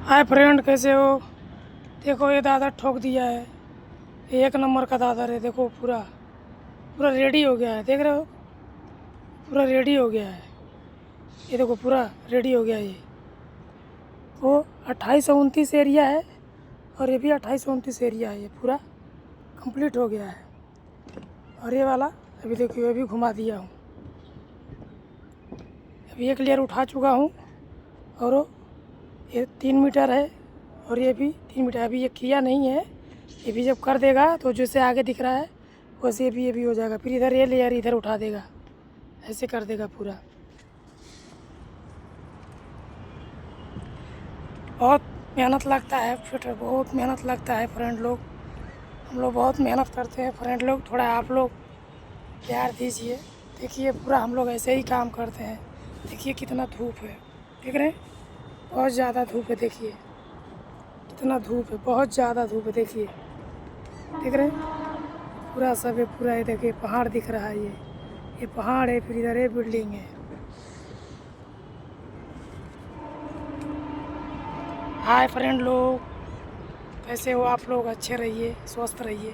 Hi friend, कैसे हो? देखो ये दादर ठोक दिया है। ये 1 नंबर का दादर है। देखो पूरा पूरा रेडी हो गया है। देख रहे हो, पूरा रेडी हो गया है। ये देखो पूरा रेडी हो गया है। ये वो 2829 एरिया है और ये भी 2829 एरिया है। ये पूरा कंप्लीट हो गया है। और ये वाला अभी देखिए, अभी घुमा दिया हूँ। अभी एक लेयर उठा चुका हूँ और ये 3 मीटर है और ये भी 3 मीटर। अभी ये किया नहीं है। ये भी जब कर देगा तो जैसे आगे दिख रहा है वैसे ये भी हो जाएगा। फिर इधर ये लेयर इधर उठा देगा, ऐसे कर देगा पूरा। बहुत मेहनत लगता है फिटर, बहुत मेहनत लगता है फ्रेंड लोग। हम लोग बहुत मेहनत करते हैं फ्रेंड लोग। थोड़ा आप लोग प्यार दीजिए। देखिए पूरा हम लोग ऐसे ही काम करते हैं। देखिए कितना धूप है, देख रहे हैं? बहुत ज़्यादा धूप है। देखिए कितना धूप है, बहुत ज़्यादा धूप है। देखिए, देख रहे हैं? पूरा सब है, पूरा ये देखिए पहाड़ दिख रहा है। ये पहाड़ है, फिर इधर ये बिल्डिंग है। हाय फ्रेंड लोग, कैसे हो आप लोग? अच्छे रहिए, स्वस्थ रहिए।